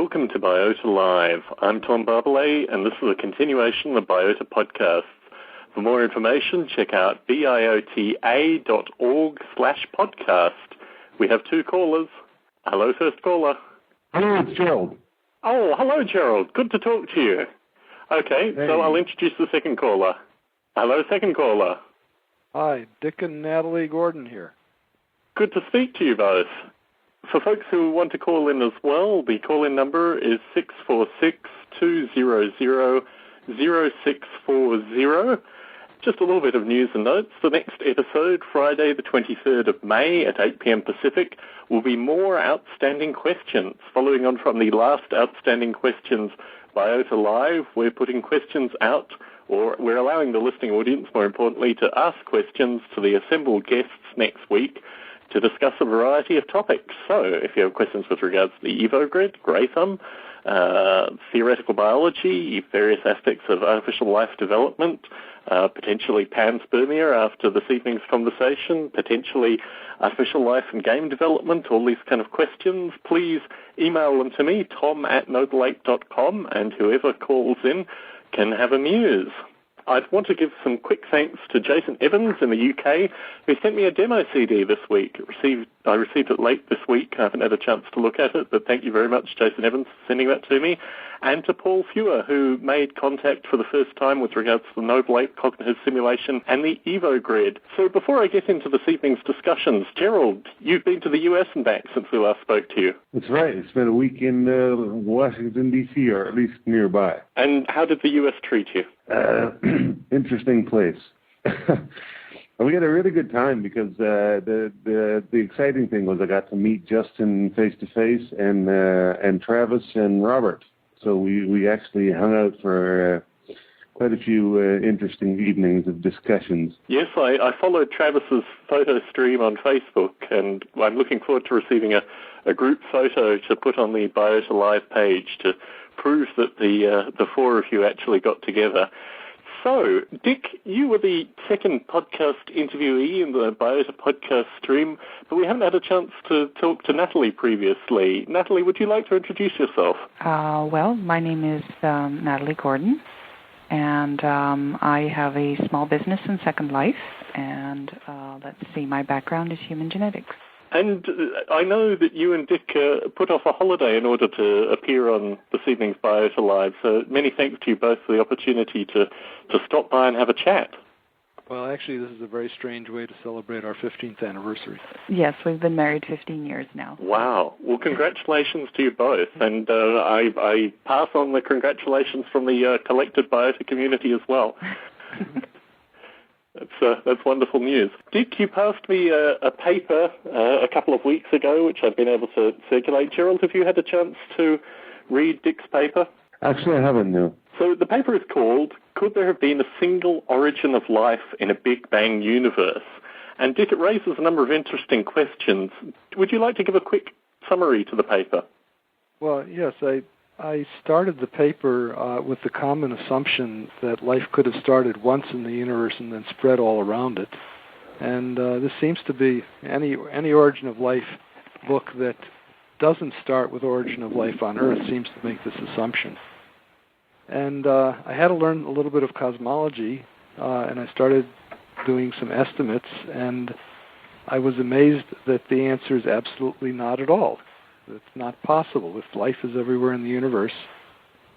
Welcome to Biota Live. I'm Tom Barbalet, and this is a continuation of the Biota podcasts. For more information, check out biota.org/podcast. We have two callers. Hello, first caller. Hello, it's Gerald. Oh, hello, Gerald. Good to talk to you. Okay, Hey. So I'll introduce the second caller. Hello, second caller. Hi, Dick and Natalie Gordon here. Good to speak to you both. For folks who want to call in as well, the call-in number is 646-200-0640. Just a little bit of news and notes. The next episode, Friday the 23rd of May at 8 p.m. Pacific, will be more outstanding questions. Following on from the last outstanding questions Biota Live, we're putting questions out, or we're allowing the listening audience, more importantly, to ask questions to the assembled guests next week to discuss a variety of topics. So if you have questions with regards to the Evo Grid, Grey Thumb, theoretical biology, various aspects of artificial life development, potentially panspermia after this evening's conversation, potentially artificial life and game development, all these kind of questions, please email them to me, tom@nobleape.com, and whoever calls in can have a muse. I'd want to give some quick thanks to Jason Evans in the UK, who sent me a demo CD this week. I received it late this week. I haven't had a chance to look at it, but thank you very much, Jason Evans, for sending that to me. And to Paul Fewer, who made contact for the first time with regards to the Noble Ape cognitive simulation and the Evo Grid. So before I get into this evening's discussions, Gerald, you've been to the US and back since we last spoke to you. That's right. It's been a week in Washington, D.C., or at least nearby. And how did the US treat you? Interesting place. We had a really good time because the exciting thing was I got to meet Justin face-to-face and Travis and Robert. So we actually hung out for quite a few interesting evenings of discussions. Yes, I followed Travis's photo stream on Facebook, and I'm looking forward to receiving a group photo to put on the Biota Live page to prove that the four of you actually got together. So, Dick, you were the second podcast interviewee in the Biota podcast stream, but we haven't had a chance to talk to Natalie previously. Natalie, would you like to introduce yourself? Well, my name is Natalie Gordon, and I have a small business in SecondLife, and my background is human genetics. And I know that you and Dick put off a holiday in order to appear on this evening's Biota Live, so many thanks to you both for the opportunity to stop by and have a chat. Well, actually, this is a very strange way to celebrate our 15th anniversary. Yes, we've been married 15 years now. Wow. Well, congratulations to you both, and I pass on the congratulations from the collected Biota community as well. That's wonderful news. Dick, you passed me a paper a couple of weeks ago, which I've been able to circulate. Gerald, have you had a chance to read Dick's paper? Actually, I haven't, no. So the paper is called, Could There Have Been a Single Origin of Life in a Big Bang Universe? And Dick, it raises a number of interesting questions. Would you like to give a quick summary to the paper? Well, yes, I started the paper with the common assumption that life could have started once in the universe and then spread all around it. And this seems to be any origin of life book that doesn't start with origin of life on Earth seems to make this assumption. And I had to learn a little bit of cosmology, and I started doing some estimates, and I was amazed that the answer is absolutely not at all. It's not possible. If life is everywhere in the universe,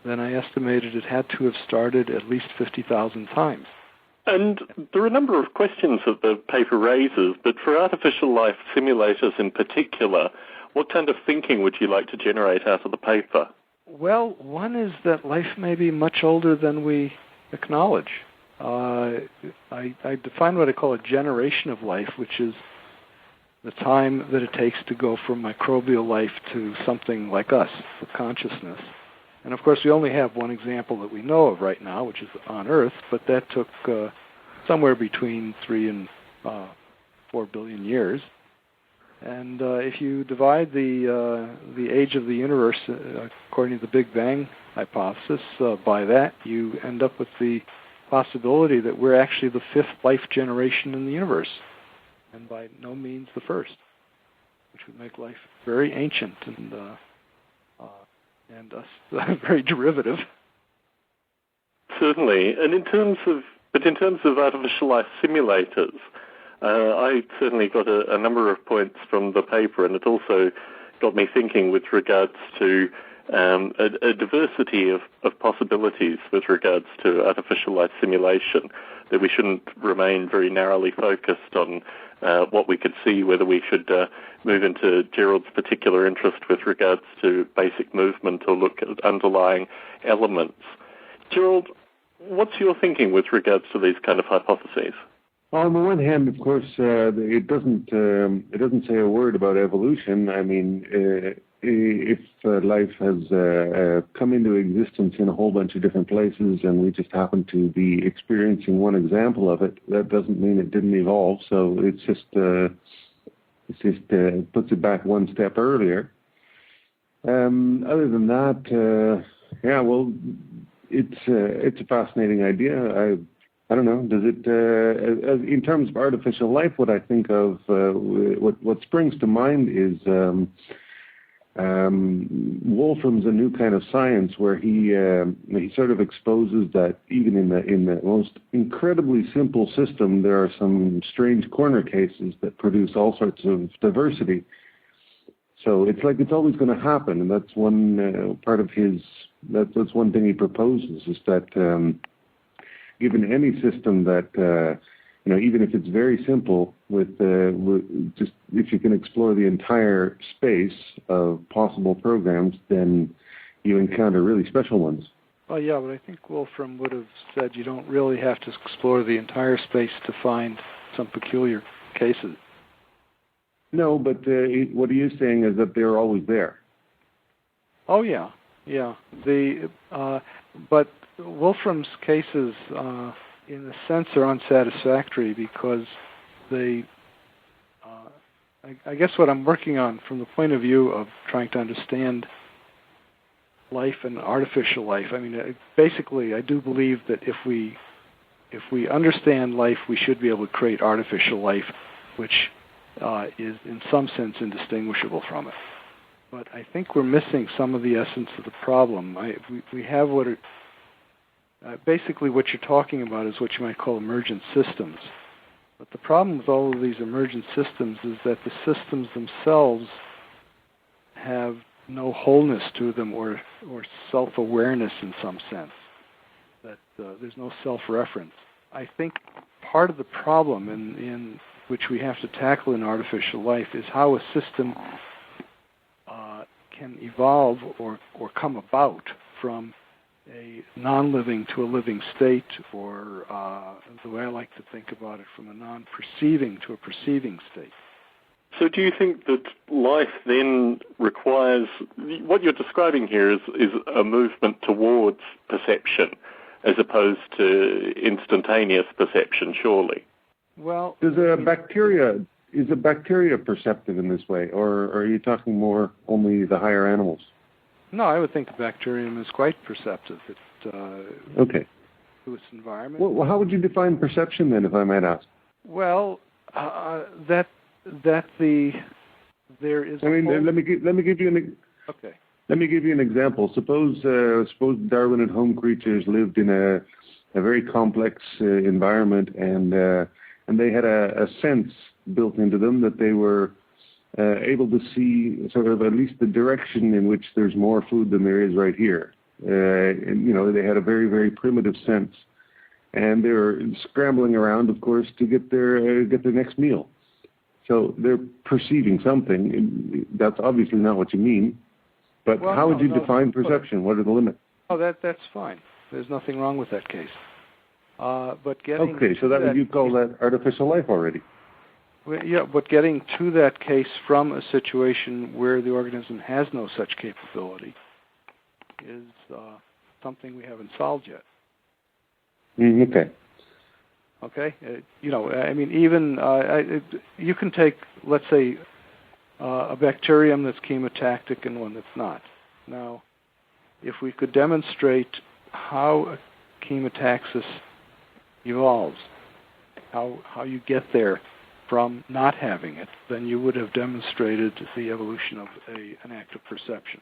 then I estimated it had to have started at least 50,000 times. And there are a number of questions that the paper raises, but for artificial life simulators in particular, what kind of thinking would you like to generate out of the paper? Well, one is that life may be much older than we acknowledge. I define what I call a generation of life, which is the time that it takes to go from microbial life to something like us, with consciousness. And of course, we only have one example that we know of right now, which is on Earth, but that took somewhere between 3 and 4 billion years. And if you divide the age of the universe according to the Big Bang hypothesis by that, you end up with the possibility that we're actually the 5th life generation in the universe, and by no means the first, which would make life very ancient and and us very derivative. Certainly. And in terms of artificial life simulators, I certainly got a number of points from the paper, and it also got me thinking with regards to a diversity of possibilities with regards to artificial life simulation, that we shouldn't remain very narrowly focused on what we could see, whether we should move into Gerald's particular interest with regards to basic movement or look at underlying elements. Gerald, what's your thinking with regards to these kind of hypotheses? On the one hand, of course, it doesn't say a word about evolution. I mean, if life has come into existence in a whole bunch of different places, and we just happen to be experiencing one example of it, that doesn't mean it didn't evolve. So it's just puts it back one step earlier. Other than that, it's a fascinating idea. I don't know. Does it, in terms of artificial life, what I think of, what springs to mind is Wolfram's A New Kind of Science, where he sort of exposes that even in the most incredibly simple system, there are some strange corner cases that produce all sorts of diversity. So it's like it's always going to happen, and that's one part of his. That's one thing he proposes, is that given any system that even if it's very simple, with just if you can explore the entire space of possible programs, then you encounter really special ones. Well, yeah, but I think Wolfram would have said you don't really have to explore the entire space to find some peculiar cases. No, but what he is saying is that they're always there. Oh, yeah. But Wolfram's cases, in a sense, are unsatisfactory because they, I guess what I'm working on from the point of view of trying to understand life and artificial life, I mean, basically, I do believe that if we understand life, we should be able to create artificial life, which is in some sense indistinguishable from it. But I think we're missing some of the essence of the problem. We have basically what you're talking about is what you might call emergent systems. But the problem with all of these emergent systems is that the systems themselves have no wholeness to them or self-awareness in some sense, that there's no self-reference. I think part of the problem in which we have to tackle in artificial life is how a system can evolve or come about from a non-living to a living state, or the way I like to think about it, from a non-perceiving to a perceiving state. So do you think that life then requires, what you're describing here is a movement towards perception as opposed to instantaneous perception, surely? Well, is a bacteria perceptive in this way, or are you talking more only the higher animals? No, I would think the bacterium is quite perceptive. Okay. To its environment. Well, how would you define perception then, if I might ask? Well, there is. I mean, let me give you an. Okay. Let me give you an example. Suppose Darwin and home creatures lived in a very complex environment, and they had a sense built into them that they were able to see sort of at least the direction in which there's more food than there is right here. And they had a very, very primitive sense, and they were scrambling around, of course, to get their next meal. So they're perceiving something. That's obviously not what you mean. But how would you define perception? What are the limits? Oh, that's fine. There's nothing wrong with that case. But getting would you call that artificial life already? Well, yeah, but getting to that case from a situation where the organism has no such capability is something we haven't solved yet. Okay. Okay. I mean, even you can take, let's say, a bacterium that's chemotactic and one that's not. Now, if we could demonstrate how a chemotaxis evolves, how you get there from not having it, then you would have demonstrated the evolution of an act of perception.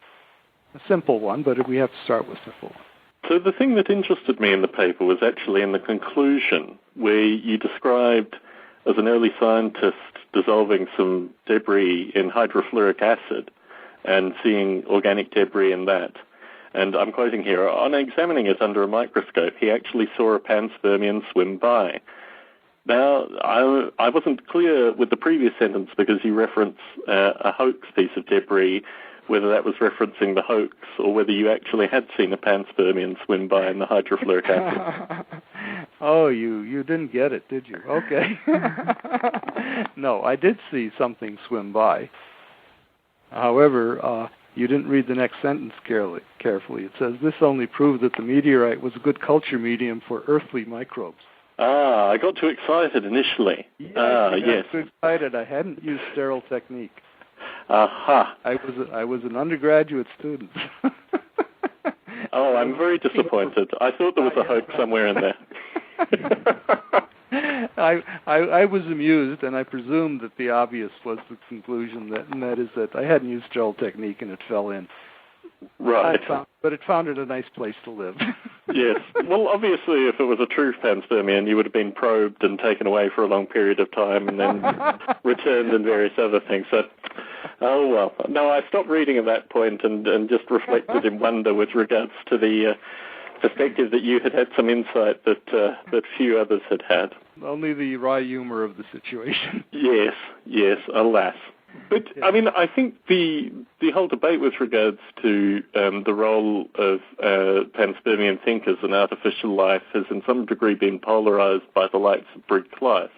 a simple one, but we have to start with simple one. So the thing that interested me in the paper was actually in the conclusion, where you described as an early scientist dissolving some debris in hydrofluoric acid and seeing organic debris in that. And I'm quoting here, on examining it under a microscope, he actually saw a panspermian swim by. Now, I wasn't clear with the previous sentence because you reference a hoax piece of debris, whether that was referencing the hoax or whether you actually had seen a panspermian swim by in the hydrofluoric acid. Oh, you didn't get it, did you? Okay. No, I did see something swim by. However, you didn't read the next sentence carefully. It says, this only proved that the meteorite was a good culture medium for earthly microbes. I got too excited initially. Yes, I got too excited. I hadn't used sterile technique. Aha. I was an undergraduate student. Oh, I'm very disappointed. I thought there was a hoax somewhere in there. I was amused, and I presumed that the obvious was the conclusion, and that is that I hadn't used sterile technique and it fell in. Right. But it found it a nice place to live. Yes. Well, obviously, if it was a true panspermian, you would have been probed and taken away for a long period of time and then returned and various other things. So, oh, well. No, I stopped reading at that point and just reflected in wonder with regards to the perspective that you had some insight that few others had had. Only the wry humor of the situation. Yes, alas. But, I mean, I think the whole debate with regards to the role of panspermian thinkers in artificial life has in some degree been polarized by the likes of Brig Kleiss.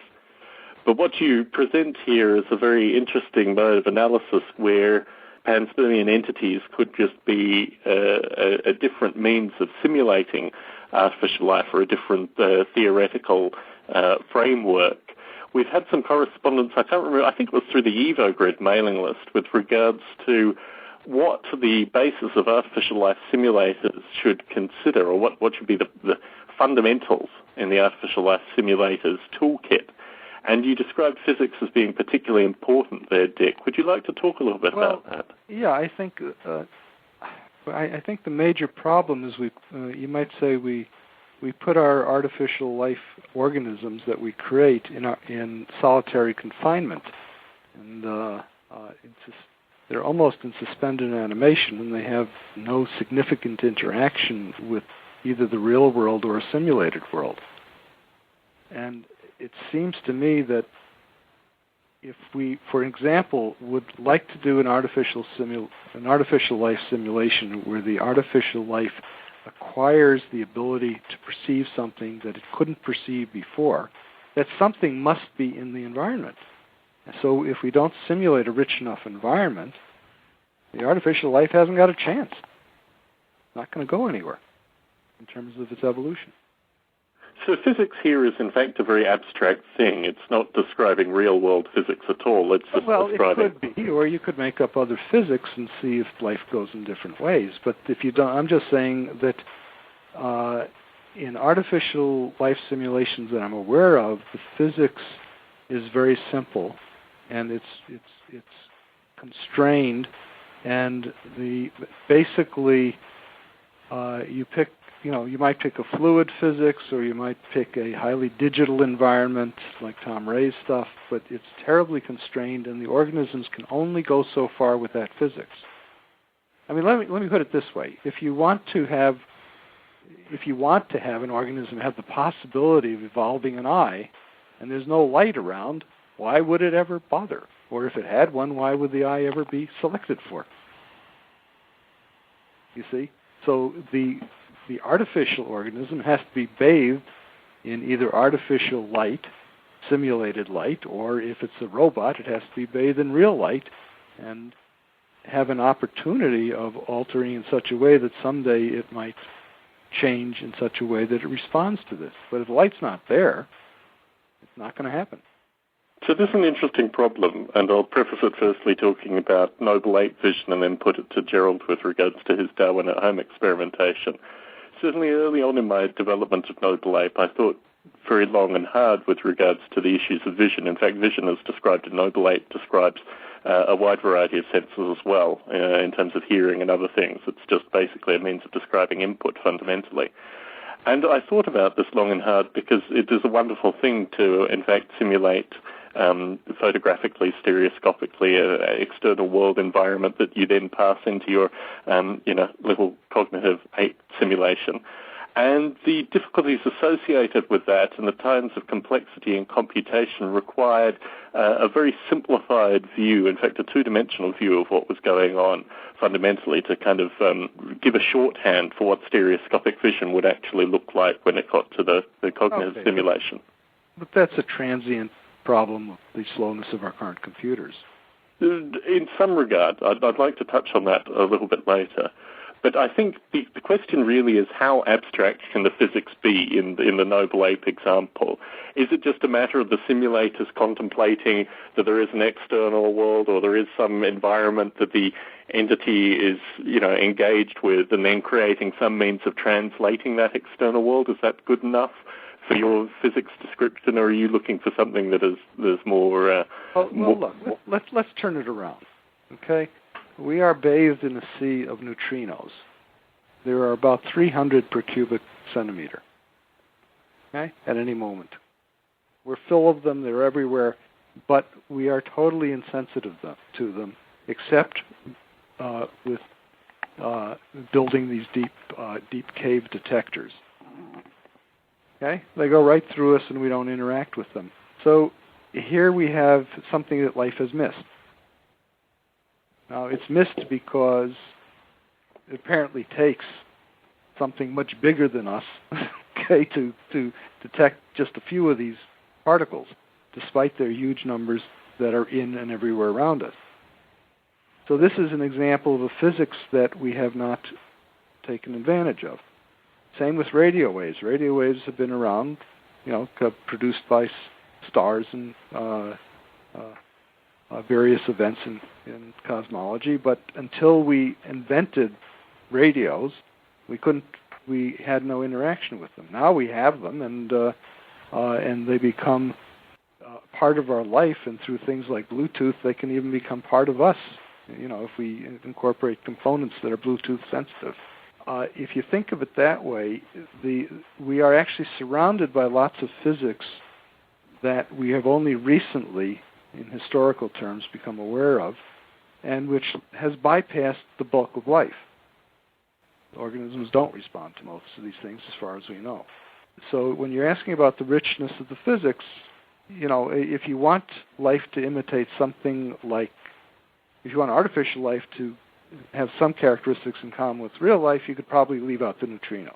But what you present here is a very interesting mode of analysis where panspermian entities could just be a different means of simulating artificial life or a different theoretical framework. We've had some correspondence, I can't remember, I think it was through the EvoGrid mailing list with regards to what the basis of artificial life simulators should consider, or what should be the fundamentals in the artificial life simulators toolkit. And you described physics as being particularly important there, Dick. Would you like to talk a little bit about that? Yeah, I think the major problem is you might say we put our artificial life organisms that we create in solitary confinement, and they're almost in suspended animation, and they have no significant interaction with either the real world or a simulated world. And it seems to me that if we, for example, would like to do an artificial life simulation where the artificial life acquires the ability to perceive something that it couldn't perceive before, that something must be in the environment. And so if we don't simulate a rich enough environment, the artificial life hasn't got a chance. It's not going to go anywhere in terms of its evolution. So physics here is, in fact, a very abstract thing. It's not describing real-world physics at all. It's just describing... It could be, or you could make up other physics and see if life goes in different ways. But if you don't, I'm just saying that in artificial life simulations that I'm aware of, the physics is very simple, and it's constrained, and basically you pick. You might pick a fluid physics, or you might pick a highly digital environment like Tom Ray's stuff, but it's terribly constrained, and the organisms can only go so far with that physics. I mean, let me put it this way: if you want to have an organism have the possibility of evolving an eye, and there's no light around, why would it ever bother? Or if it had one, why would the eye ever be selected for? You see, so the artificial organism has to be bathed in either artificial light, simulated light, or if it's a robot, it has to be bathed in real light and have an opportunity of altering in such a way that someday it might change in such a way that it responds to this. But if the light's not there, it's not going to happen. So this is an interesting problem, and I'll preface it firstly talking about noble ape vision and then put it to Gerald with regards to his Darwin at home experimentation. Certainly early on in my development of noble ape, I thought very long and hard with regards to the issues of vision. In fact, vision as described in noble ape describes a wide variety of senses as well, in terms of hearing and other things. It's just basically a means of describing input fundamentally. And I thought about this long and hard because it is a wonderful thing to, in fact, simulate photographically, stereoscopically, an external world environment that you then pass into your, little cognitive ape simulation. And the difficulties associated with that and the times of complexity and computation required a very simplified view, in fact a two-dimensional view of what was going on fundamentally to kind of give a shorthand for what stereoscopic vision would actually look like when it got to the cognitive simulation. But that's a transient problem of the slowness of our current computers. In some regard. I'd like to touch on that a little bit later. But I think the question really is how abstract can the physics be in the Noble Ape example? Is it just a matter of the simulators contemplating that there is an external world or there is some environment that the entity is, engaged with and then creating some means of translating that external world? Is that good enough for your physics description, or are you looking for something that is more... Look, let's turn it around, okay? We are bathed in a sea of neutrinos. There are about 300 per cubic centimeter, okay, at any moment. We're full of them, they're everywhere, but we are totally insensitive to them, except with building these deep cave detectors. Okay? They go right through us and we don't interact with them. So here we have something that life has missed. Now, it's missed because it apparently takes something much bigger than us, okay, to detect just a few of these particles, despite their huge numbers that are in and everywhere around us. So this is an example of a physics that we have not taken advantage of. Same with radio waves. Radio waves have been around, produced by stars and various events in cosmology, but until we invented radios, we had no interaction with them. Now we have them, and they become part of our life, and through things like Bluetooth, they can even become part of us, if we incorporate components that are Bluetooth sensitive. If you think of it that way, we are actually surrounded by lots of physics that we have only recently, in historical terms, become aware of, and which has bypassed the bulk of life. Organisms don't respond to most of these things as far as we know. So when you're asking about the richness of the physics, if you want life to imitate something like, if you want artificial life to have some characteristics in common with real life, you could probably leave out the neutrinos.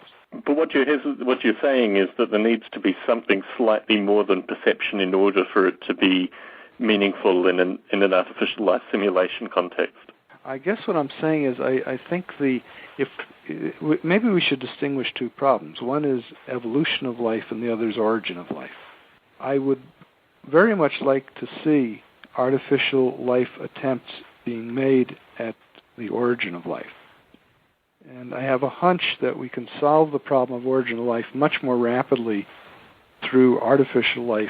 But what you're saying is that there needs to be something slightly more than perception in order for it to be meaningful in an artificial life simulation context. I guess what I'm saying is I think maybe we should distinguish two problems. One is evolution of life and the other is origin of life. I would very much like to see artificial life attempts being made at the origin of life. And I have a hunch that we can solve the problem of origin of life much more rapidly through artificial life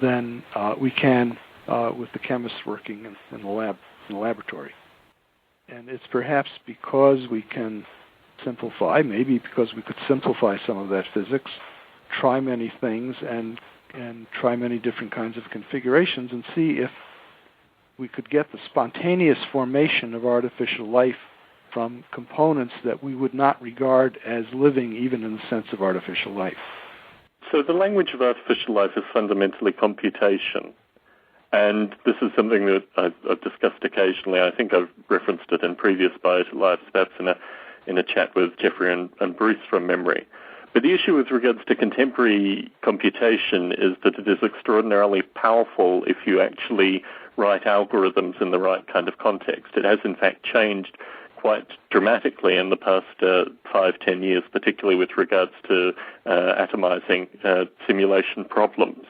than we can with the chemists working in the laboratory. And it's perhaps because we can simplify, maybe because we could simplify some of that physics, try many things and try many different kinds of configurations and see if we could get the spontaneous formation of artificial life from components that we would not regard as living even in the sense of artificial life. So the language of artificial life is fundamentally computation. And this is something that I've discussed occasionally. I think I've referenced it in previous Biota Lives, perhaps in a chat with Jeffrey and Bruce from memory. But the issue with regards to contemporary computation is that it is extraordinarily powerful if you actually write algorithms in the right kind of context. It has, in fact, changed quite dramatically in the past 5-10 years, particularly with regards to atomizing simulation problems.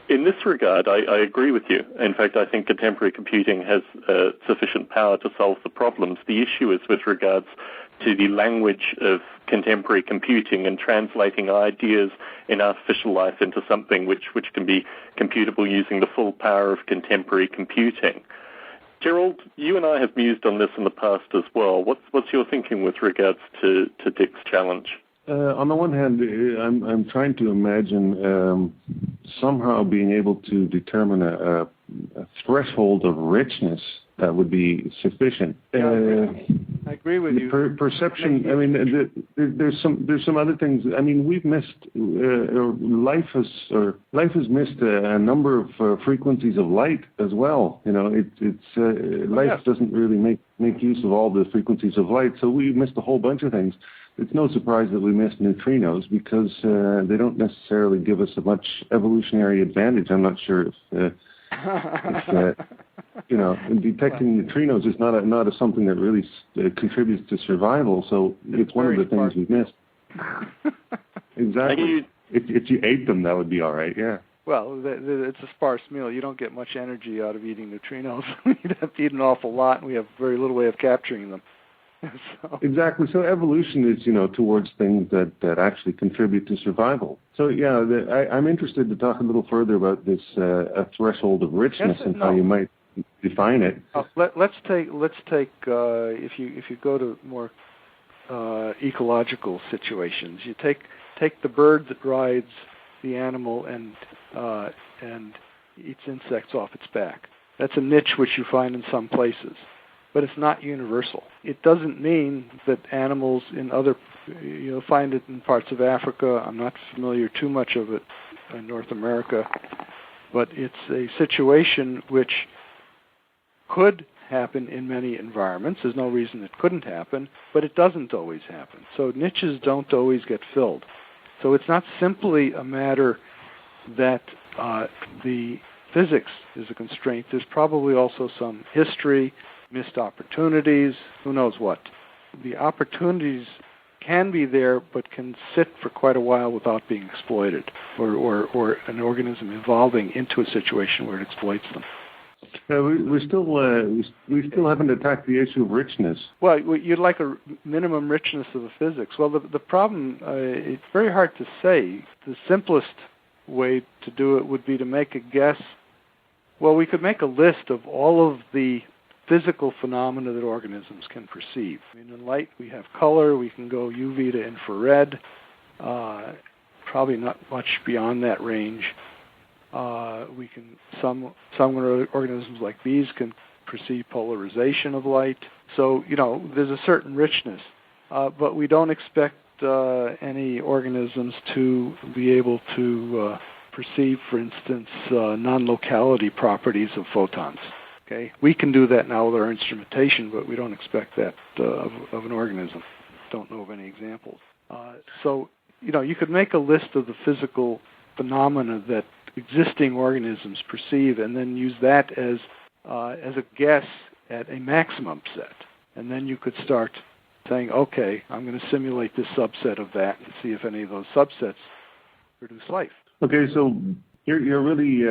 In this regard, I agree with you. In fact, I think contemporary computing has sufficient power to solve the problems. The issue is with regards to the language of contemporary computing and translating ideas in artificial life into something which can be computable using the full power of contemporary computing. Gerald, you and I have mused on this in the past as well. What's your thinking with regards to Dick's challenge? On the one hand, I'm trying to imagine somehow being able to determine a threshold of richness that would be sufficient. I agree with you. Perception. I mean, there's some other things. I mean, we've missed life has missed a number of frequencies of light as well. You know, life doesn't really make use of all the frequencies of light, so we missed a whole bunch of things. It's no surprise that we missed neutrinos because they don't necessarily give us a much evolutionary advantage. I'm not sure if detecting neutrinos is not something that really contributes to survival. So it's one of the things we've missed. Exactly. If you ate them, that would be all right. Yeah. Well, it's a sparse meal. You don't get much energy out of eating neutrinos. You'd have to eat an awful lot, and we have very little way of capturing them. So. Exactly. So evolution is, towards things that actually contribute to survival. So yeah, I'm interested to talk a little further about this a threshold of richness and how you might define it. Let's take if you go to more ecological situations, you take the bird that rides the animal and eats insects off its back. That's a niche which you find in some places. But it's not universal. It doesn't mean that animals in other, find it in parts of Africa. I'm not familiar too much of it in North America, but it's a situation which could happen in many environments. There's no reason it couldn't happen, but it doesn't always happen. So niches don't always get filled. So it's not simply a matter that the physics is a constraint. There's probably also some history, missed opportunities, who knows what. The opportunities can be there, but can sit for quite a while without being exploited, or an organism evolving into a situation where it exploits them. We still haven't attacked the issue of richness. Well, you'd like a minimum richness of the physics. Well, the problem, it's very hard to say. The simplest way to do it would be to make a guess. Well, we could make a list of all of the physical phenomena that organisms can perceive. I mean, in light, we have color. We can go UV to infrared. Probably not much beyond that range. We can some organisms like bees can perceive polarization of light. So there's a certain richness, but we don't expect any organisms to be able to perceive, for instance, non-locality properties of photons. Okay, we can do that now with our instrumentation, but we don't expect that of an organism. Don't know of any examples. So you could make a list of the physical phenomena that existing organisms perceive, and then use that as a guess at a maximum set. And then you could start saying, okay, I'm going to simulate this subset of that and see if any of those subsets produce life. Okay, so you're really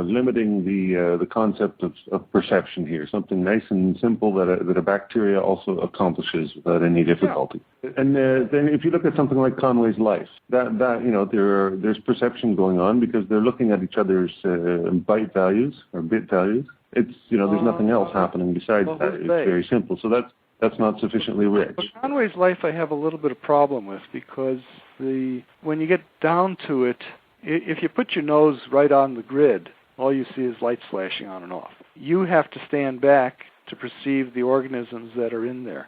limiting the concept of perception here, something nice and simple that a bacteria also accomplishes without any difficulty. Yeah. And then if you look at something like Conway's life, there's perception going on because they're looking at each other's byte values or bit values. It's there's nothing else happening besides that. It's very simple. So that's not sufficiently rich. But Conway's life I have a little bit of problem with because when you get down to it, if you put your nose right on the grid, all you see is lights flashing on and off. You have to stand back to perceive the organisms that are in there.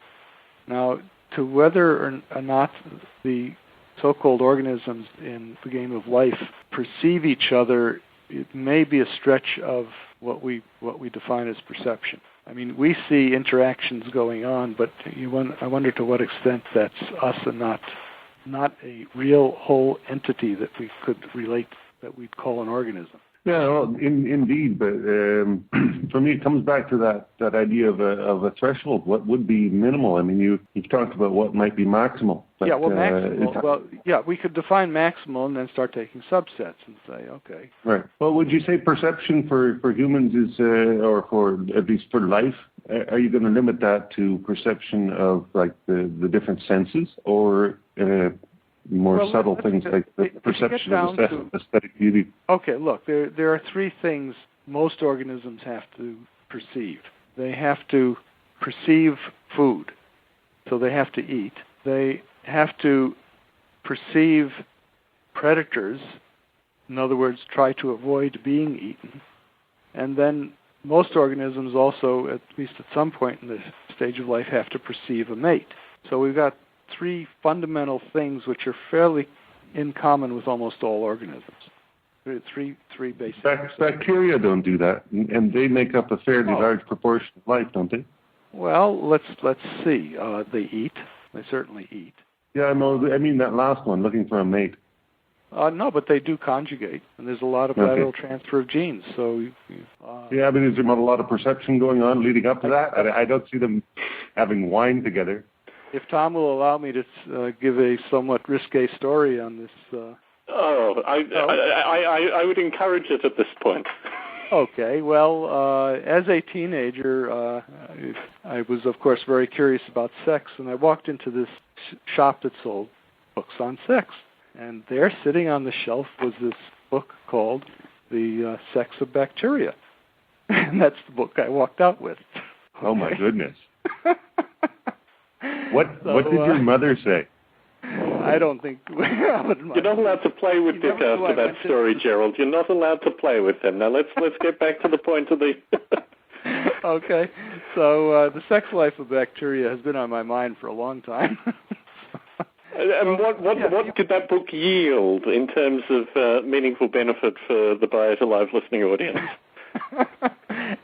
Now, to whether or not the so-called organisms in the game of life perceive each other, it may be a stretch of what we define as perception. I mean, we see interactions going on, but I wonder to what extent that's us and not a real whole entity that we could relate, that we'd call an organism. Yeah, well, indeed, but for me, it comes back to that idea of a threshold. What would be minimal? I mean, you've talked about what might be maximal. But, maximal. We could define maximal and then start taking subsets and say, okay. Right. Well, would you say perception for humans is, or for at least for life, are you going to limit that to perception of like the different senses, or more subtle things like the perception of aesthetic beauty? Okay, look, there are three things most organisms have to perceive. They have to perceive food, so they have to eat. They have to perceive predators, in other words, try to avoid being eaten. And then most organisms also, at least at some point in the stage of life, have to perceive a mate. So we've got three fundamental things which are fairly in common with almost all organisms. Three basic. Bacteria don't do that, and they make up a fairly large proportion of life, don't they? Well, let's see. They eat. They certainly eat. Yeah, no, I mean that last one, looking for a mate. No, but they do conjugate, and there's a lot of lateral transfer of genes. So, yeah, but is there not a lot of perception going on leading up to that? I don't see them having wine together. If Tom will allow me to give a somewhat risque story on this. I would encourage it at this point. Okay, well, as a teenager, I was, of course, very curious about sex, and I walked into this shop that sold books on sex. And there, sitting on the shelf, was this book called The Sex of Bacteria. And that's the book I walked out with. Oh, my goodness. What did your mother say? I don't think... You're not allowed to play with Dick after that story, Gerald. You're not allowed to play with him. Now, let's get back to the point of the... Okay. So, The Sex Life of Bacteria has been on my mind for a long time. And what did that book yield in terms of meaningful benefit for the Biota Live listening audience?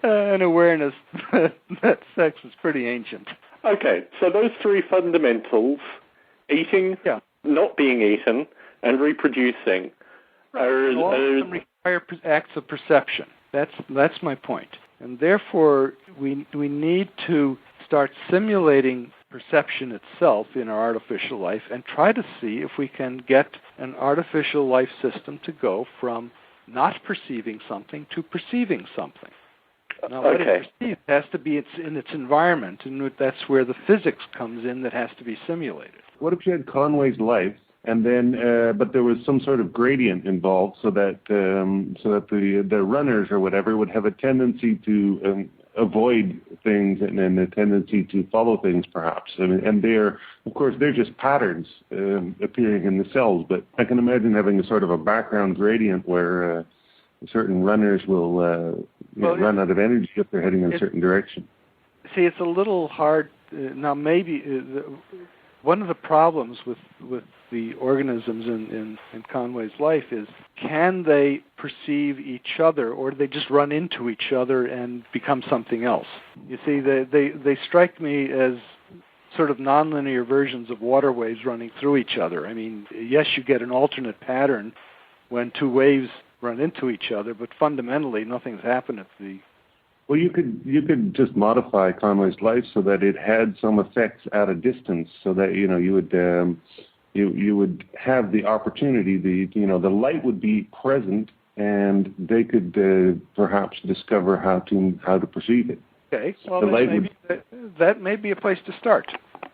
An awareness that sex is pretty ancient. Okay, so those three fundamentals, eating, not being eaten, and reproducing, all of them require acts of perception. That's my point. And therefore, we need to start simulating perception itself in our artificial life and try to see if we can get an artificial life system to go from not perceiving something to perceiving something. Now, what it perceives has to be in its environment, and that's where the physics comes in that has to be simulated. What if you had Conway's life, and then but there was some sort of gradient involved, so that the runners or whatever would have a tendency to avoid things and a tendency to follow things, perhaps. And they're just patterns appearing in the cells. But I can imagine having a sort of a background gradient where certain runners will run out of energy if they're heading in a certain direction. See, it's a little hard. Now, maybe one of the problems with the organisms in Conway's life is, can they perceive each other, or do they just run into each other and become something else? You see, they strike me as sort of nonlinear versions of waterways running through each other. I mean, yes, you get an alternate pattern when two waves run into each other, but fundamentally nothing's happened at the... Well, you could just modify Conway's life so that it had some effects at a distance, so that you would have the opportunity. The light would be present, and they could perhaps discover how to perceive it. Okay, well, that may be a place to start.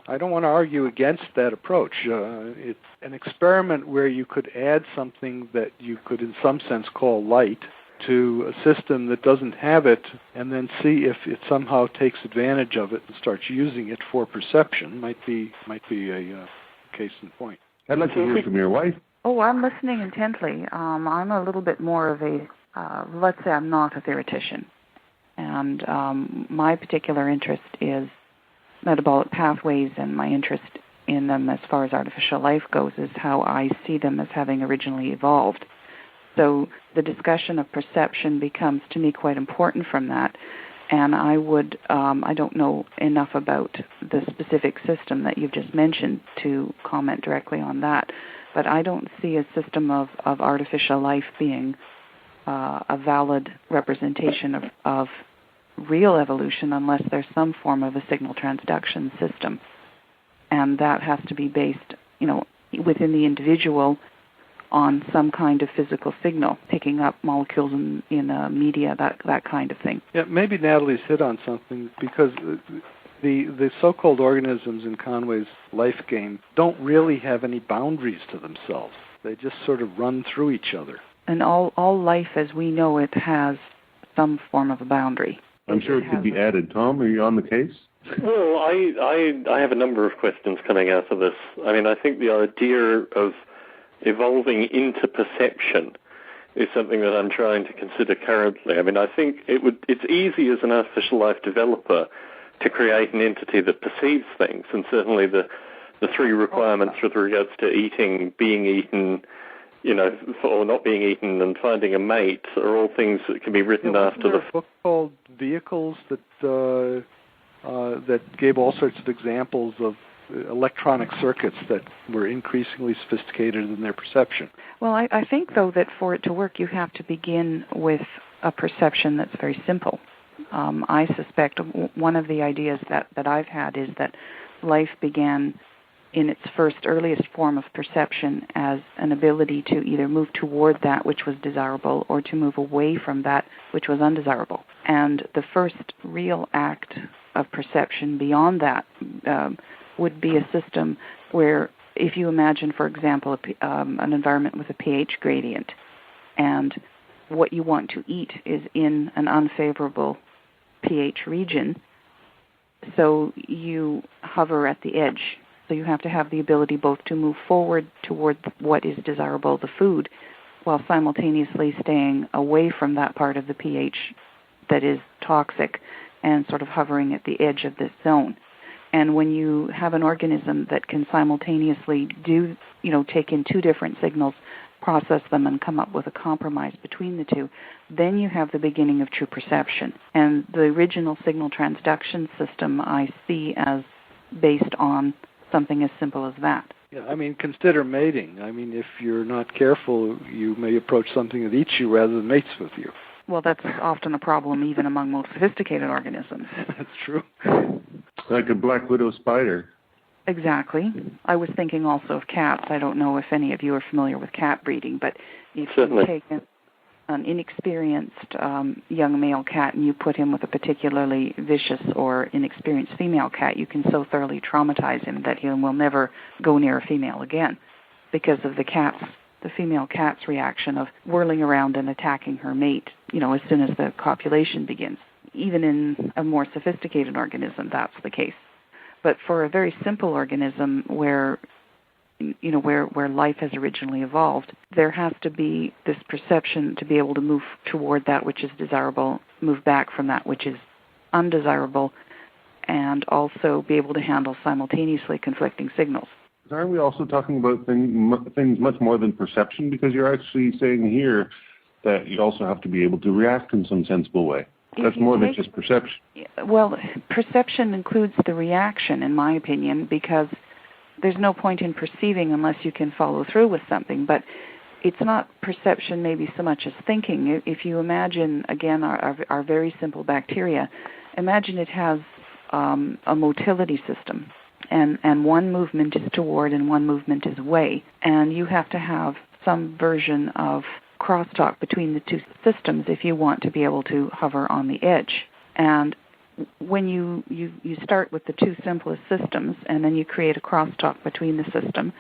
I don't want to argue against that approach. It's an experiment where you could add something that you could, in some sense, call light to a system that doesn't have it, and then see if it somehow takes advantage of it and starts using it for perception. Might be a case in point. I'd like to hear from your wife. Oh, I'm listening intently. I'm a little bit more of a, let's say I'm not a theoretician. And my particular interest is metabolic pathways, and my interest in them as far as artificial life goes is how I see them as having originally evolved. So the discussion of perception becomes, to me, quite important from that. And I don't know enough about the specific system that you've just mentioned to comment directly on that. But I don't see a system of artificial life being a valid representation of real evolution unless there's some form of a signal transduction system. And that has to be based, within the individual on some kind of physical signal, picking up molecules in media, that kind of thing. Yeah, maybe Natalie's hit on something, because the so-called organisms in Conway's life game don't really have any boundaries to themselves. They just sort of run through each other. And all life as we know it has some form of a boundary. I'm sure it could be added. Tom, are you on the case? Well, I have a number of questions coming out of this. I mean, I think the idea of evolving into perception is something that I'm trying to consider currently. I mean, I think it's easy as an artificial life developer to create an entity that perceives things, and certainly the three requirements with regards to eating, being eaten, or not being eaten, and finding a mate are all things that can be written after the... a book called Vehicles that gave all sorts of examples of electronic circuits that were increasingly sophisticated in their perception. Well, I think, though, that for it to work, you have to begin with a perception that's very simple. I suspect one of the ideas that I've had is that life began in its earliest form of perception as an ability to either move toward that which was desirable or to move away from that which was undesirable. And the first real act of perception beyond that would be a system where, if you imagine, for example, an environment with a pH gradient, and what you want to eat is in an unfavorable pH region, so you hover at the edge. So you have to have the ability both to move forward toward what is desirable, the food, while simultaneously staying away from that part of the pH that is toxic and sort of hovering at the edge of this zone. And when you have an organism that can simultaneously take in two different signals, process them, and come up with a compromise between the two, then you have the beginning of true perception. And the original signal transduction system I see as based on something as simple as that. Yeah, I mean, consider mating. I mean, if you're not careful, you may approach something that eats you rather than mates with you. Well, that's often a problem even among most sophisticated organisms. That's true. Like a black widow spider. Exactly. I was thinking also of cats. I don't know if any of you are familiar with cat breeding, but if you take an inexperienced young male cat and you put him with a particularly vicious or inexperienced female cat, you can so thoroughly traumatize him that he will never go near a female again because of the female cat's reaction of whirling around and attacking her mate, as soon as the copulation begins. Even in a more sophisticated organism, that's the case. But for a very simple organism where life has originally evolved, there has to be this perception to be able to move toward that which is desirable, move back from that which is undesirable, and also be able to handle simultaneously conflicting signals. Aren't we also talking about things much more than perception? Because you're actually saying here that you also have to be able to react in some sensible way. That's more than just perception. Well, perception includes the reaction, in my opinion, because there's no point in perceiving unless you can follow through with something. But it's not perception maybe so much as thinking. If you imagine, again, our very simple bacteria, imagine it has a motility system. And one movement is toward and one movement is away. And you have to have some version of crosstalk between the two systems if you want to be able to hover on the edge. And when you start with the two simplest systems, and then you create a crosstalk between the system,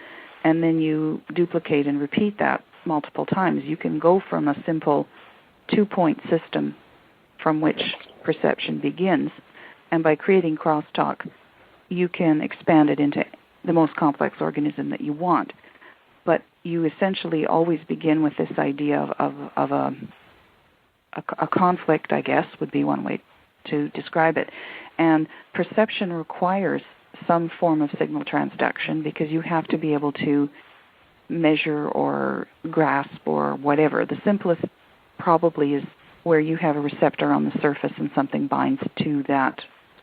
and then you duplicate and repeat that multiple times, you can go from a simple two-point system from which perception begins, and by creating crosstalk, you can expand it into the most complex organism that you want. But you essentially always begin with this idea of a conflict, I guess, would be one way to describe it. And perception requires some form of signal transduction because you have to be able to measure or grasp or whatever. The simplest probably is where you have a receptor on the surface and something binds to that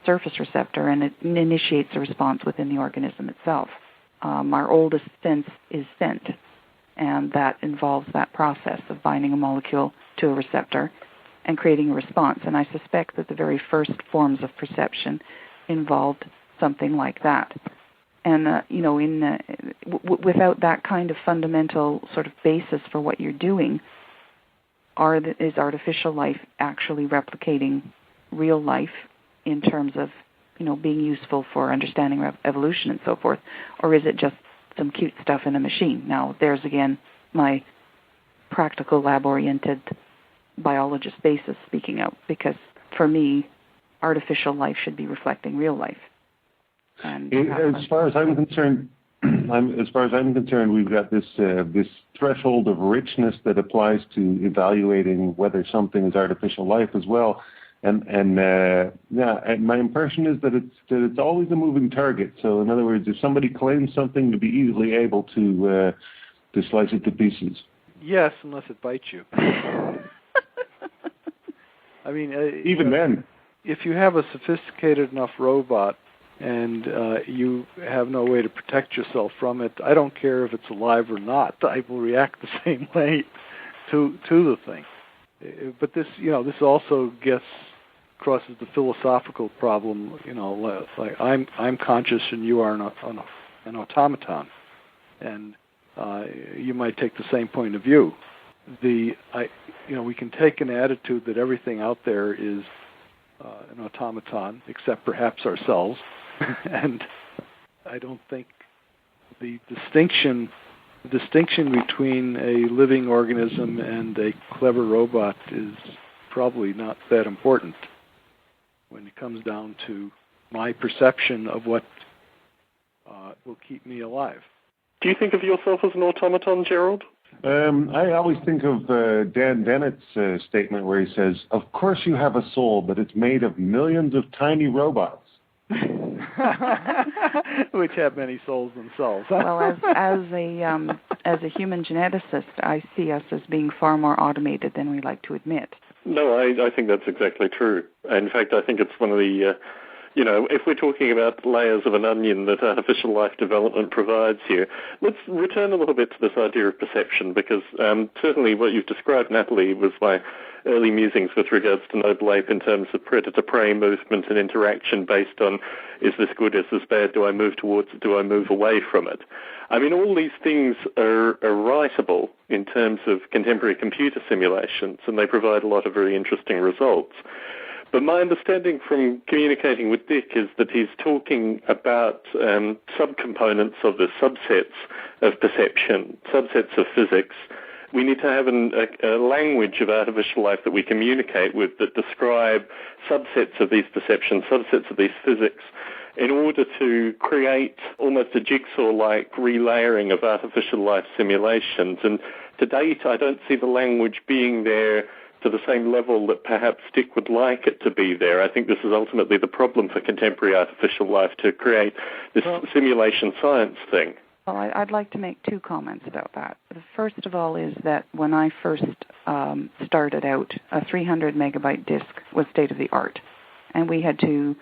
surface receptor and it initiates a response within the organism itself. Our oldest sense is scent, and that involves that process of binding a molecule to a receptor and creating a response. And I suspect that the very first forms of perception involved something like that. And, without that kind of fundamental sort of basis for what you're doing, is artificial life actually replicating real life in terms of, being useful for understanding evolution and so forth, or is it just some cute stuff in a machine? Now, there's again my practical lab-oriented biologist basis speaking out, because for me, artificial life should be reflecting real life. And as far as I'm concerned, we've got this threshold of richness that applies to evaluating whether something is artificial life as well. And my impression is that it's always a moving target. So in other words, if somebody claims something, to be easily able to slice it to pieces. Yes, unless it bites you. I mean, even then, if you have a sophisticated enough robot and you have no way to protect yourself from it, I don't care if it's alive or not. I will react the same way to the thing. But this also crosses the philosophical problem. Like I'm conscious and you are an automaton, and you might take the same point of view. We can take an attitude that everything out there is an automaton, except perhaps ourselves, and I don't think the distinction between a living organism and a clever robot is probably not that important when it comes down to my perception of what will keep me alive. Do you think of yourself as an automaton, Gerald? I always think of Dan Dennett's statement where he says, "Of course you have a soul, but it's made of millions of tiny robots." Which have many souls themselves. Well, as a human geneticist, I see us as being far more automated than we like to admit. No, I think that's exactly true. In fact, I think it's one of the, if we're talking about layers of an onion that artificial life development provides here, let's return a little bit to this idea of perception, because certainly what you've described, Natalie, was my early musings with regards to noble ape in terms of predator-prey movement and interaction based on, is this good, is this bad, do I move towards it, do I move away from it? I mean, all these things are writable in terms of contemporary computer simulations, and they provide a lot of very interesting results. But my understanding from communicating with Dick is that he's talking about subcomponents of the subsets of perception, subsets of physics. We need to have a language of artificial life that we communicate with that describe subsets of these perceptions, subsets of these physics, in order to create almost a jigsaw-like relayering of artificial life simulations. And to date, I don't see the language being there to the same level that perhaps Dick would like it to be there. I think this is ultimately the problem for contemporary artificial life, to create this simulation science thing. Well, I'd like to make two comments about that. The first of all is that when I first started out, a 300 megabyte disk was state of the art, and we had to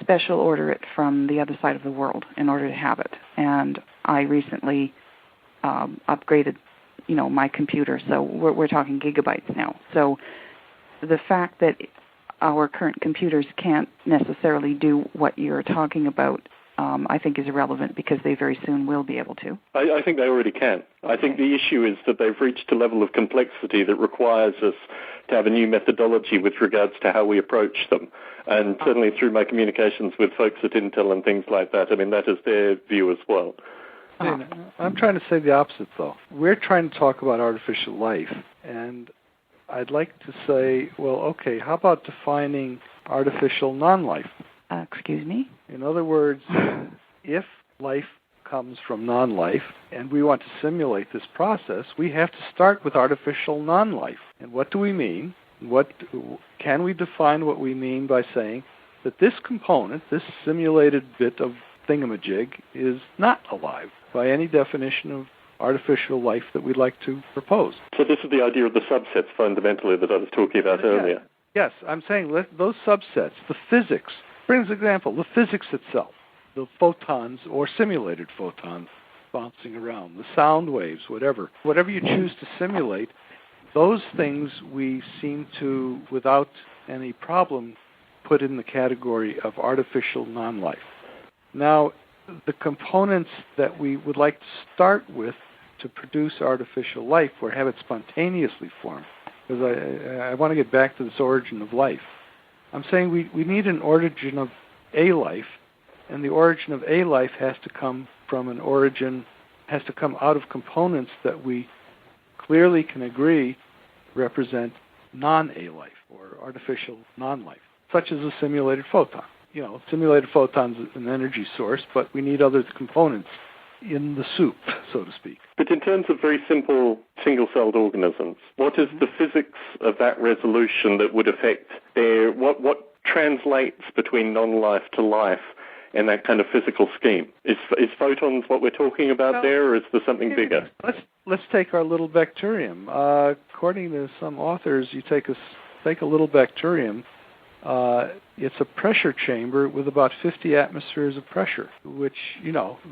special order it from the other side of the world in order to have it. And I recently upgraded, my computer, so we're talking gigabytes now. So the fact that our current computers can't necessarily do what you're talking about, I think is irrelevant, because they very soon will be able to. I think they already can. Okay. I think the issue is that they've reached a level of complexity that requires us to have a new methodology with regards to how we approach them. And certainly through my communications with folks at Intel and things like that, I mean, that is their view as well. I'm trying to say the opposite, though. We're trying to talk about artificial life, and I'd like to say, well, okay, how about defining artificial non-life? Excuse me? In other words, if life comes from non-life and we want to simulate this process, we have to start with artificial non-life. And what do we mean? Can we define what we mean by saying that this component, this simulated bit of thingamajig, is not alive by any definition of artificial life that we'd like to propose? So this is the idea of the subsets, fundamentally, that I was talking about earlier. Yes, I'm saying those subsets, the physics. For example, the physics itself, the photons or simulated photons bouncing around, the sound waves, whatever you choose to simulate, those things we seem to, without any problem, put in the category of artificial non-life. Now, the components that we would like to start with to produce artificial life or have it spontaneously form, because I want to get back to this origin of life. I'm saying we need an origin of a life, and the origin of a life has to come from has to come out of components that we clearly can agree represent non-A life or artificial non-life. such as a simulated photon. Simulated photon's an energy source, but we need other components in the soup, so to speak. But in terms of very simple single-celled organisms, what is the physics of that resolution that would affect what translates between non-life to life in that kind of physical scheme? Is photons what we're talking about there, or is there something bigger? Let's take our little bacterium. According to some authors, you take a little bacterium. It's a pressure chamber with about 50 atmospheres of pressure, which,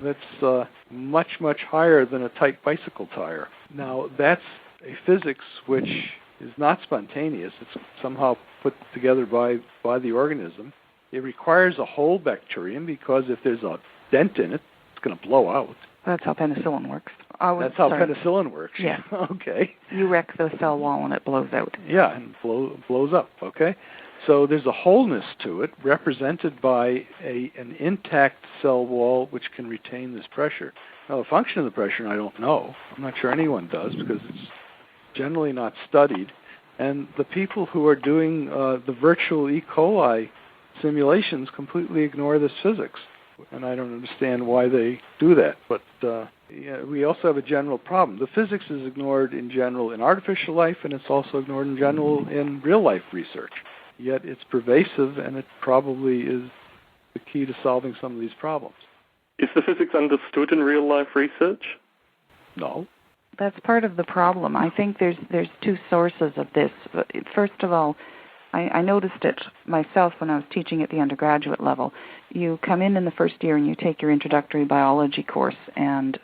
that's much, much higher than a tight bicycle tire. Now, that's a physics which is not spontaneous. It's somehow put together by the organism. It requires a whole bacterium because if there's a dent in it, it's going to blow out. That's how penicillin works. That's how penicillin works. Yeah. Okay. You wreck the cell wall and it blows out. Yeah, and blows up. Okay. So there's a wholeness to it represented by an intact cell wall which can retain this pressure. Now, the function of the pressure, I don't know. I'm not sure anyone does because it's generally not studied. And the people who are doing the virtual E. coli simulations completely ignore this physics. And I don't understand why they do that. But we also have a general problem. The physics is ignored in general in artificial life, and it's also ignored in general in real-life research. Yet it's pervasive, and it probably is the key to solving some of these problems. Is the physics understood in real-life research? No. That's part of the problem. I think there's two sources of this. First of all, I noticed it myself when I was teaching at the undergraduate level. You come in the first year and you take your introductory biology course, and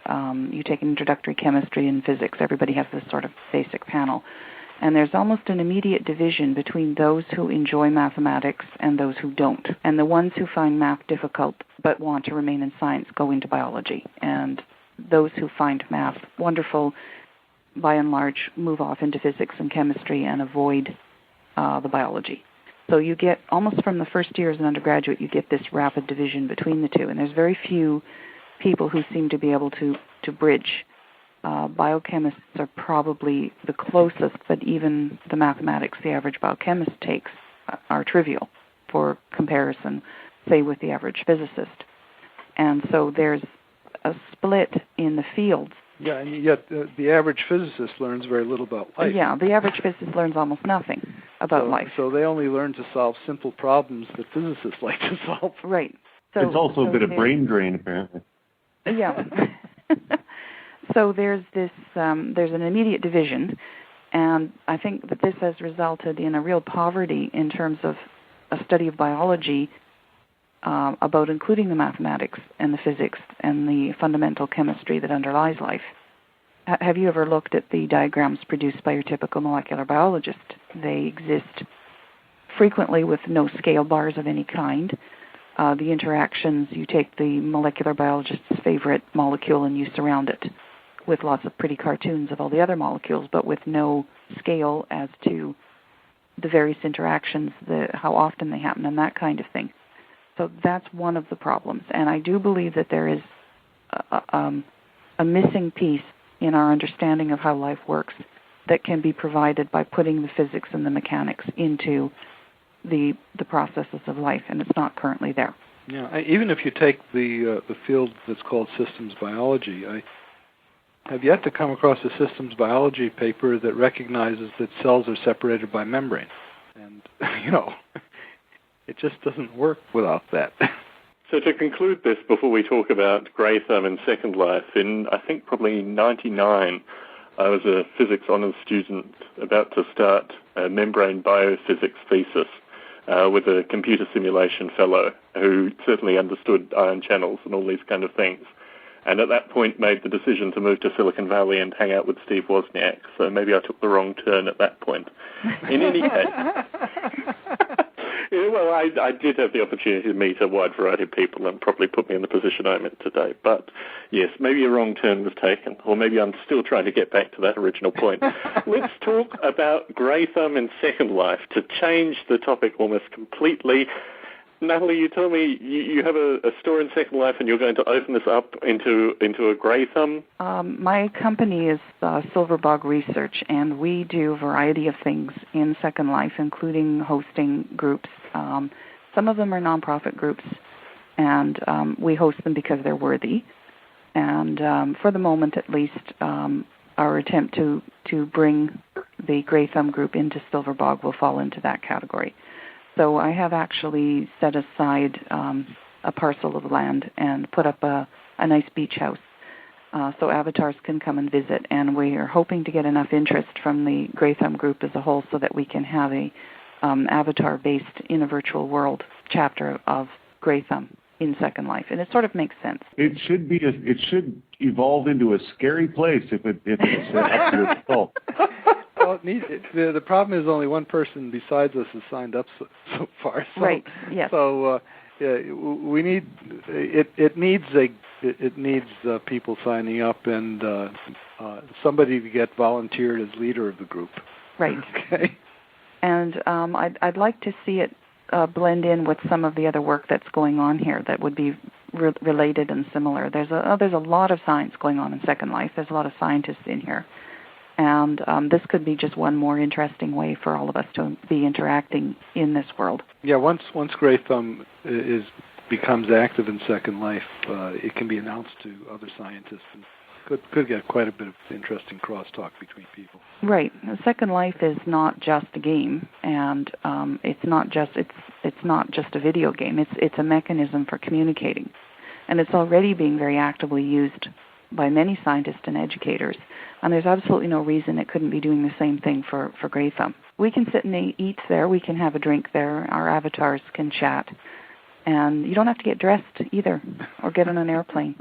you take an introductory chemistry and physics. Everybody has this sort of basic panel. And there's almost an immediate division between those who enjoy mathematics and those who don't. And the ones who find math difficult but want to remain in science go into biology. And those who find math wonderful, by and large, move off into physics and chemistry and avoid the biology. So you get, almost from the first year as an undergraduate, you get this rapid division between the two. And there's very few people who seem to be able to bridge. Biochemists are probably the closest, but even the mathematics the average biochemist takes are trivial for comparison, say, with the average physicist. And so there's a split in the fields. Yeah, and yet the average physicist learns very little about life. Yeah, the average physicist learns almost nothing about life. So they only learn to solve simple problems that physicists like to solve. Right. So, it's also a bit of brain drain, apparently. Yeah. So there's this, there's an immediate division, and I think that this has resulted in a real poverty in terms of a study of biology about including the mathematics and the physics and the fundamental chemistry that underlies life. Have you ever looked at the diagrams produced by your typical molecular biologist? They exist frequently with no scale bars of any kind. The interactions, you take the molecular biologist's favorite molecule and you surround it with lots of pretty cartoons of all the other molecules, but with no scale as to the various interactions, how often they happen, and that kind of thing. So that's one of the problems. And I do believe that there is a missing piece in our understanding of how life works that can be provided by putting the physics and the mechanics into the processes of life, and it's not currently there. Yeah, even if you take the field that's called systems biology, I have yet to come across a systems biology paper that recognizes that cells are separated by membrane. And, it just doesn't work without that. So to conclude this, before we talk about Graytham and SecondLife, in I think probably 99, I was a physics honors student about to start a membrane biophysics thesis with a computer simulation fellow who certainly understood ion channels and all these kind of things. And at that point made the decision to move to Silicon Valley and hang out with Steve Wozniak. So maybe I took the wrong turn at that point. In any case, well, I did have the opportunity to meet a wide variety of people and probably put me in the position I'm in today. But yes, maybe a wrong turn was taken, or maybe I'm still trying to get back to that original point. Let's talk about Graytham and SecondLife to change the topic almost completely. Natalie, you told me you have a store in Second Life and you're going to open this up into a grey thumb? My company is Silverbog Research, and we do a variety of things in Second Life, including hosting groups. Some of them are nonprofit groups, and we host them because they're worthy. And for the moment, at least, our attempt to bring the Grey Thumb group into Silverbog will fall into that category. So I have actually set aside a parcel of land and put up a nice beach house so avatars can come and visit. And we are hoping to get enough interest from the Grey Thumb group as a whole so that we can have a avatar-based in a virtual world chapter of Grey Thumb in Second Life, and it sort of makes sense. It should evolve into a scary place if it's up to its fault. Well, the problem is only one person besides us has signed up so far. So, right. Yes. So we need it needs people signing up and somebody to get volunteered as leader of the group. Right. Okay. And I'd like to see it blend in with some of the other work that's going on here that would be related and similar. There's a lot of science going on in Second Life. There's a lot of scientists in here. And this could be just one more interesting way for all of us to be interacting in this world. Yeah, once Grey Thumb becomes active in Second Life, it can be announced to other scientists and could get quite a bit of interesting crosstalk between people. Right. Second Life is not just a game, and it's not just a video game. It's a mechanism for communicating, and it's already being very actively used by many scientists and educators. And there's absolutely no reason it couldn't be doing the same thing for Grey Thumb. We can sit and eat there. We can have a drink there. Our avatars can chat. And you don't have to get dressed either or get on an airplane.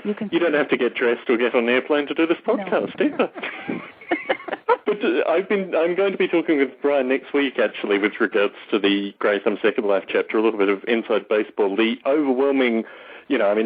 You don't have to get dressed or get on an airplane to do this podcast either. But I'm going to be talking with Brian next week, actually, with regards to the Grey Thumb Second Life chapter, a little bit of inside baseball. The overwhelming...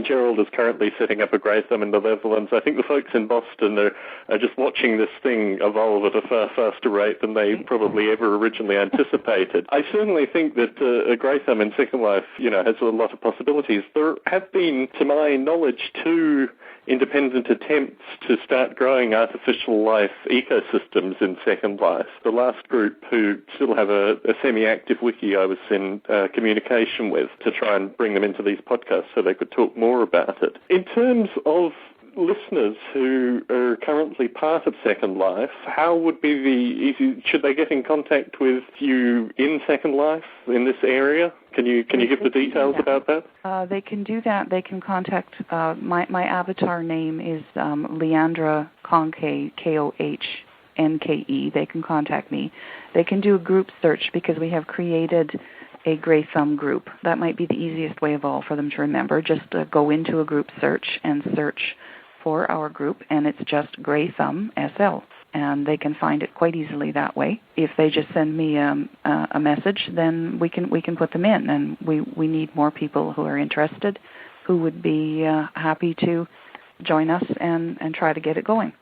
Gerald is currently setting up a Grey Thumb in the Netherlands. I think the folks in Boston are just watching this thing evolve at a far faster rate than they probably ever originally anticipated. I certainly think that a Grey Thumb in Second Life, has a lot of possibilities. There have been, to my knowledge, 2 independent attempts to start growing artificial life ecosystems in Second Life. The last group, who still have a semi-active wiki, I was in communication with to try and bring them into these podcasts so they could talk more about it. In terms of listeners who are currently part of Second Life, how would be should they get in contact with you in Second Life in this area? Can you give the details about that? They can do that. They can contact my avatar name is Leandra Konke, Kohnke. They can contact me. They can do a group search because we have created a Grey Thumb group. That might be the easiest way of all for them to remember. Just go into a group search and search for our group, and it's just Grey Thumb SL, and they can find it quite easily that way. If they just send me a message, then we can put them in, and we need more people who are interested, who would be happy to join us and try to get it going.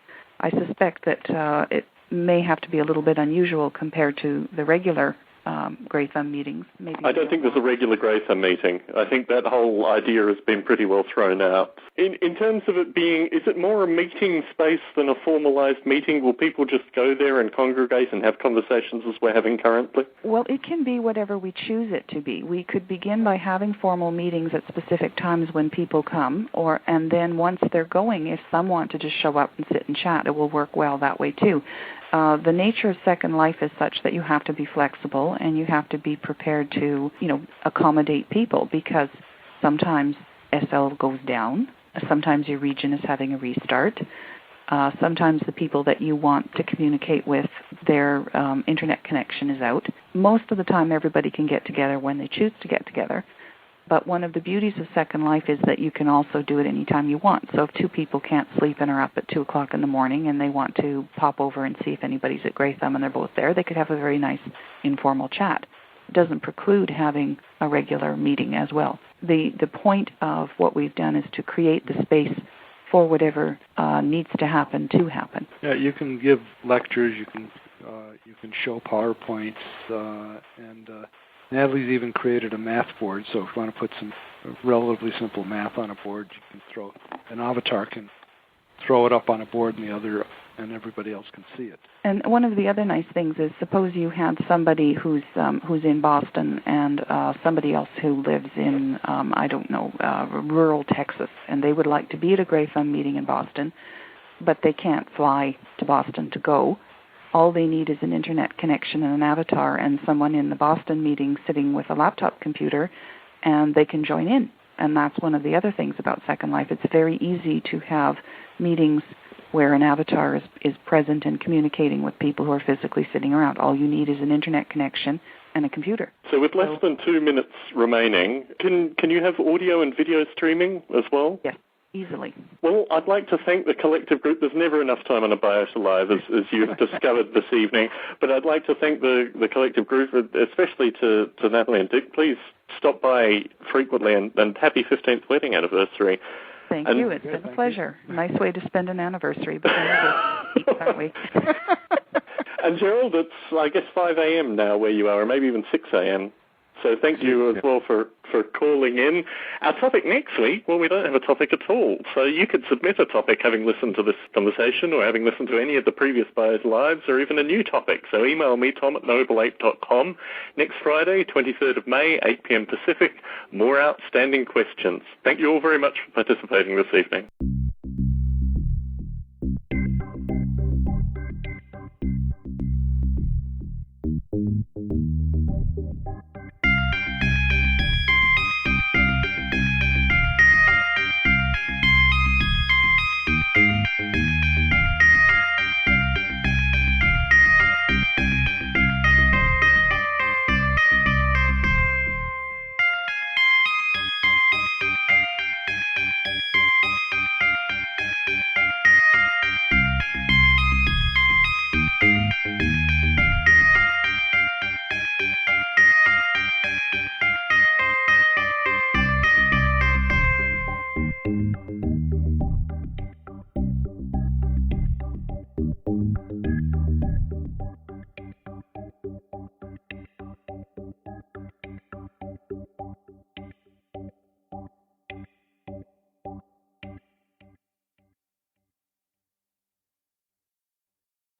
I suspect that it may have to be a little bit unusual compared to the regular Grey Thumb meetings. Maybe I don't think there's a regular Grey Thumb meeting. I think that whole idea has been pretty well thrown out. In terms of it being, is it more a meeting space than a formalized meeting? Will people just go there and congregate and have conversations as we're having currently? Well, it can be whatever we choose it to be. We could begin by having formal meetings at specific times when people come, and then once they're going, if some want to just show up and sit and chat, it will work well that way too. The nature of Second Life is such that you have to be flexible and you have to be prepared to, accommodate people, because sometimes SL goes down, sometimes your region is having a restart, sometimes the people that you want to communicate with, their internet connection is out. Most of the time everybody can get together when they choose to get together. But one of the beauties of Second Life is that you can also do it anytime you want. So if 2 people can't sleep and are up at 2 o'clock in the morning and they want to pop over and see if anybody's at Grey Thumb and they're both there, they could have a very nice informal chat. It doesn't preclude having a regular meeting as well. The point of what we've done is to create the space for whatever needs to happen. Yeah, you can give lectures, you can show PowerPoints, and Natalie's even created a math board, so if you want to put some relatively simple math on a board, you can throw an avatar can throw it up on a board and everybody else can see it. And one of the other nice things is, suppose you had somebody who's in Boston and somebody else who lives in rural Texas, and they would like to be at a Grey Thumb meeting in Boston, but they can't fly to Boston to go. All they need is an internet connection and an avatar and someone in the Boston meeting sitting with a laptop computer, and they can join in. And that's one of the other things about Second Life. It's very easy to have meetings where an avatar is present and communicating with people who are physically sitting around. All you need is an internet connection and a computer. So with less than 2 minutes remaining, can you have audio and video streaming as well? Yes, easily. Well, I'd like to thank the collective group. There's never enough time on a Biota Live, as you've discovered this evening. But I'd like to thank the collective group, especially to Natalie and Dick. Please stop by frequently, and happy 15th wedding anniversary. Thank you. It's been a pleasure. Nice way to spend an anniversary, but aren't we? And Gerald, it's, I guess, 5 a.m. now where you are, or maybe even 6 a.m. So thank you as well for calling in. Our topic next week, well, we don't have a topic at all. So you could submit a topic having listened to this conversation or having listened to any of the previous Biota Lives, or even a new topic. So email me, tom@noble8.com. Next Friday, 23rd of May, 8 p.m. Pacific, more outstanding questions. Thank you all very much for participating this evening.